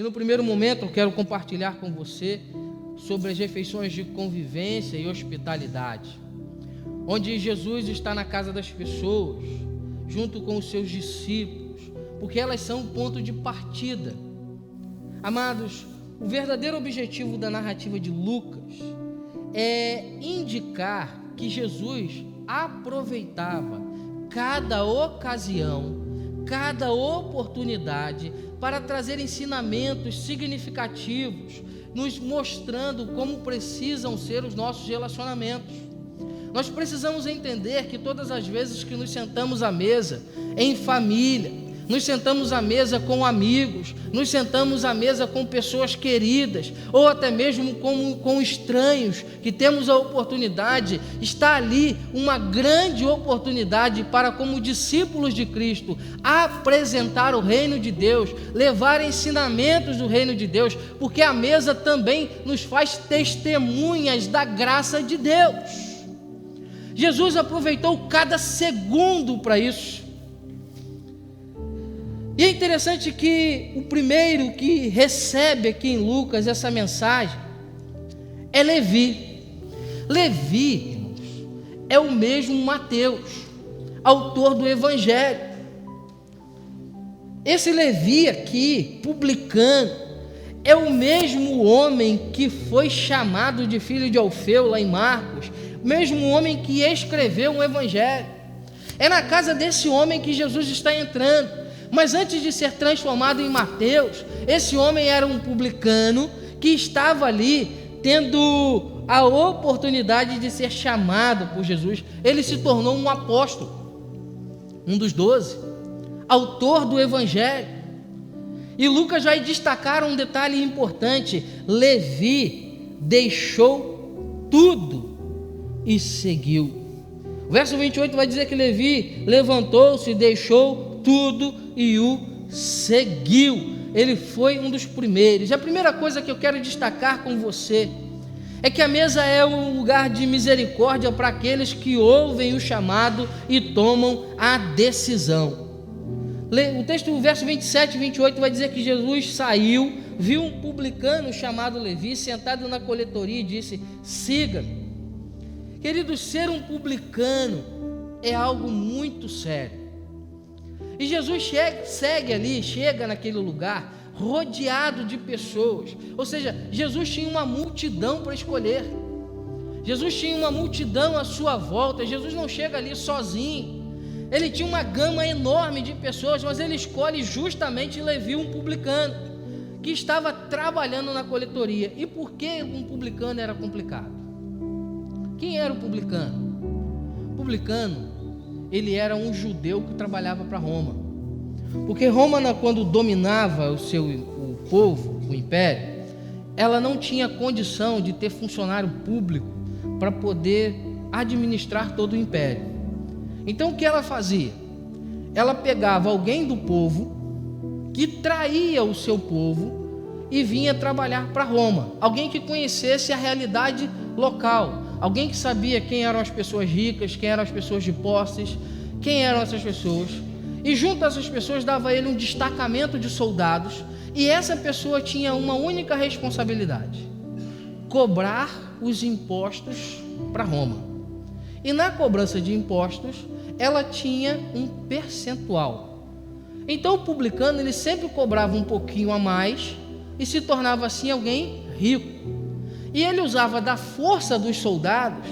E no primeiro momento eu quero compartilhar com você sobre as refeições de convivência e hospitalidade, onde Jesus está na casa das pessoas, junto com os seus discípulos, porque elas são o ponto de partida. Amados, o verdadeiro objetivo da narrativa de Lucas é indicar que Jesus aproveitava cada ocasião, cada oportunidade para trazer ensinamentos significativos, nos mostrando como precisam ser os nossos relacionamentos. Nós precisamos entender que todas as vezes que nos sentamos à mesa, em família, nos sentamos à mesa com amigos, nos sentamos à mesa com pessoas queridas, ou até mesmo com estranhos, que temos a oportunidade, está ali uma grande oportunidade para, como discípulos de Cristo, apresentar o reino de Deus, levar ensinamentos do reino de Deus, porque a mesa também nos faz testemunhas da graça de Deus. Jesus aproveitou cada segundo para isso. E é interessante que o primeiro que recebe aqui em Lucas essa mensagem é Levi. Levi, irmãos, é o mesmo Mateus, autor do Evangelho. Esse Levi aqui, publicano, é o mesmo homem que foi chamado de filho de Alfeu lá em Marcos, mesmo homem que escreveu um Evangelho. É na casa desse homem que Jesus está entrando. Mas antes de ser transformado em Mateus, esse homem era um publicano que estava ali tendo a oportunidade de ser chamado por Jesus. Ele se tornou um apóstolo, um dos 12, autor do Evangelho. E Lucas vai destacar um detalhe importante: Levi deixou tudo e seguiu. O verso 28 vai dizer que Levi levantou-se, deixou tudo e o seguiu. Ele foi um dos primeiros. E a primeira coisa que eu quero destacar com você é que a mesa é um lugar de misericórdia para aqueles que ouvem o chamado e tomam a decisão. O texto, o verso 27 e 28 vai dizer que Jesus saiu, viu um publicano chamado Levi sentado na coletoria e disse: siga-me. Queridos, ser um publicano é algo muito sério. E Jesus chega naquele lugar rodeado de pessoas. Ou seja, Jesus tinha uma multidão para escolher. Jesus tinha uma multidão à sua volta. Jesus não chega ali sozinho. Ele tinha uma gama enorme de pessoas, mas ele escolhe justamente Levi, um publicano, que estava trabalhando na coletoria. E por que um publicano era complicado? Quem era o publicano? O publicano, ele era um judeu que trabalhava para Roma. Porque Roma, quando dominava o povo, o império, ela não tinha condição de ter funcionário público para poder administrar todo o império. Então o que ela fazia? Ela pegava alguém do povo que traía o seu povo e vinha trabalhar para Roma. Alguém que conhecesse a realidade local. Alguém que sabia quem eram as pessoas ricas, quem eram as pessoas de posses, quem eram essas pessoas. E junto a essas pessoas dava a ele um destacamento de soldados. E essa pessoa tinha uma única responsabilidade: cobrar os impostos para Roma. E na cobrança de impostos, ela tinha um percentual. Então o publicano, ele sempre cobrava um pouquinho a mais e se tornava assim alguém rico. E ele usava da força dos soldados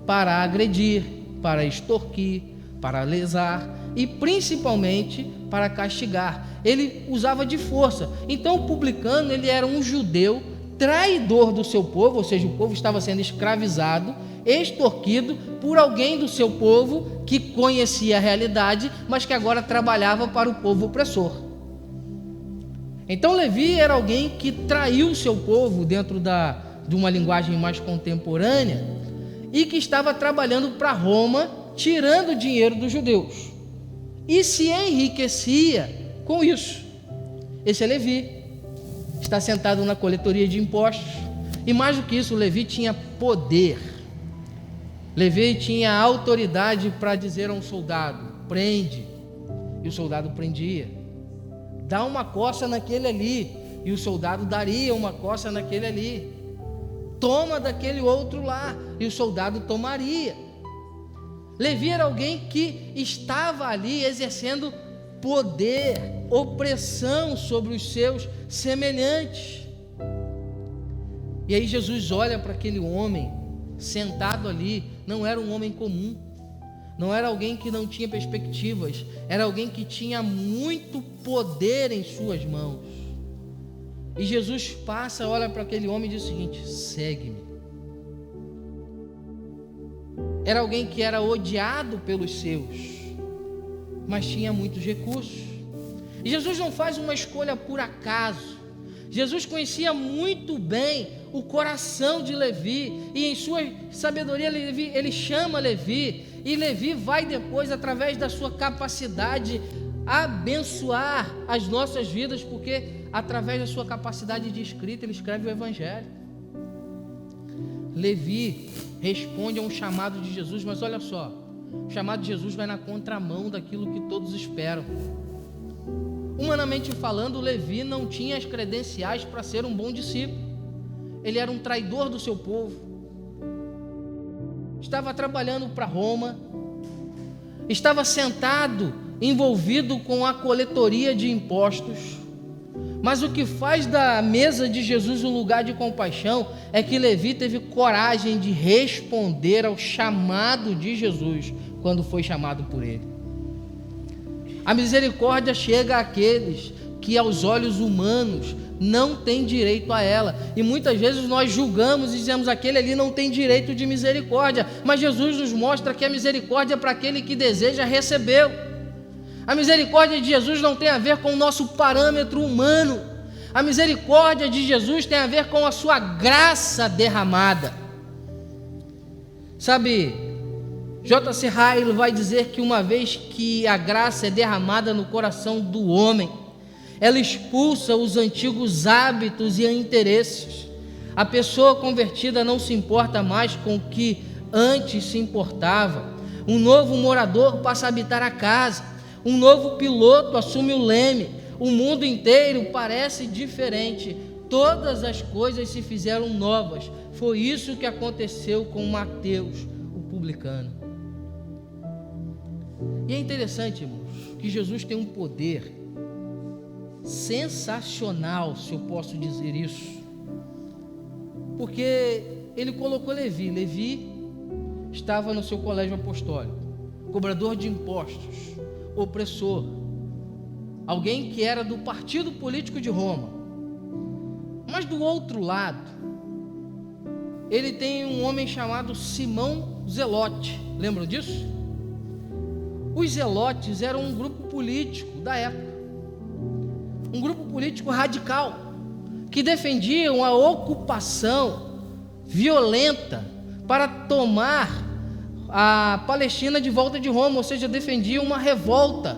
para agredir, para extorquir, para lesar e principalmente para castigar. Ele usava de força. Então o publicano, ele era um judeu traidor do seu povo, ou seja, o povo estava sendo escravizado, extorquido por alguém do seu povo que conhecia a realidade, mas que agora trabalhava para o povo opressor. Então Levi era alguém que traiu o seu povo dentro de uma linguagem mais contemporânea e que estava trabalhando para Roma, tirando o dinheiro dos judeus e se enriquecia com isso. Esse é Levi, está sentado na coletoria de impostos. E mais do que isso, Levi tinha poder. Levi tinha autoridade para dizer a um soldado: prende, e o soldado prendia. Dá uma coça naquele ali, e o soldado daria uma coça naquele ali. Toma daquele outro lá, e o soldado tomaria. Levi era alguém que estava ali exercendo poder, opressão sobre os seus semelhantes. E aí Jesus olha para aquele homem sentado ali. Não era um homem comum, não era alguém que não tinha perspectivas, era alguém que tinha muito poder em suas mãos. E Jesus passa, olha para aquele homem e diz o seguinte: segue-me. Era alguém que era odiado pelos seus, mas tinha muitos recursos. E Jesus não faz uma escolha por acaso. Jesus conhecia muito bem o coração de Levi, e em sua sabedoria ele chama Levi, e Levi vai depois, através da sua capacidade, abençoar as nossas vidas, porque através da sua capacidade de escrita ele escreve o Evangelho. Levi responde a um chamado de Jesus, mas olha só, o chamado de Jesus vai na contramão daquilo que todos esperam. Humanamente falando, Levi não tinha as credenciais para ser um bom discípulo. Ele era um traidor do seu povo, estava trabalhando para Roma, estava sentado, envolvido com a coletoria de impostos. Mas o que faz da mesa de Jesus um lugar de compaixão é que Levi teve coragem de responder ao chamado de Jesus quando foi chamado por ele. A misericórdia chega àqueles que aos olhos humanos não têm direito a ela, e muitas vezes nós julgamos e dizemos: aquele ali não tem direito de misericórdia, mas Jesus nos mostra que a misericórdia é para aquele que deseja recebê-lo. A misericórdia de Jesus não tem a ver com o nosso parâmetro humano, a misericórdia de Jesus tem a ver com a sua graça derramada. Sabe, J.C. Ryle vai dizer que uma vez que a graça é derramada no coração do homem, ela expulsa os antigos hábitos e interesses. A pessoa convertida não se importa mais com o que antes se importava. Um novo morador passa a habitar a casa, um novo piloto assume o leme, o mundo inteiro parece diferente, todas as coisas se fizeram novas. Foi isso que aconteceu com Mateus, o publicano. E é interessante, irmãos, que Jesus tem um poder sensacional, se eu posso dizer isso, porque ele colocou Levi. Levi estava no seu colégio apostólico, cobrador de impostos, opressor, alguém que era do partido político de Roma. Mas do outro lado, ele tem um homem chamado Simão Zelote. Lembram disso? Os zelotes eram um grupo político da época, um grupo político radical, que defendiam a ocupação violenta para tomar a Palestina de volta de Roma, ou seja, defendiam uma revolta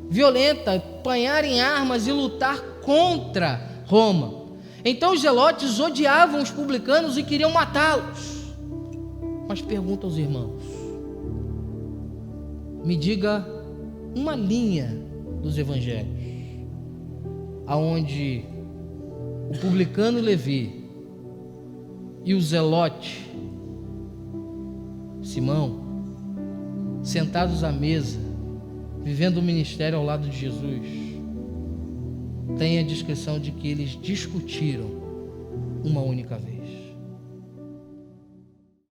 violenta, apanhar em armas e lutar contra Roma. Então os zelotes odiavam os publicanos e queriam matá-los. Mas pergunto aos irmãos, me diga uma linha dos evangelhos aonde o publicano Levi e o zelote Simão, sentados à mesa, vivendo o ministério ao lado de Jesus, tem a descrição de que eles discutiram uma única vez.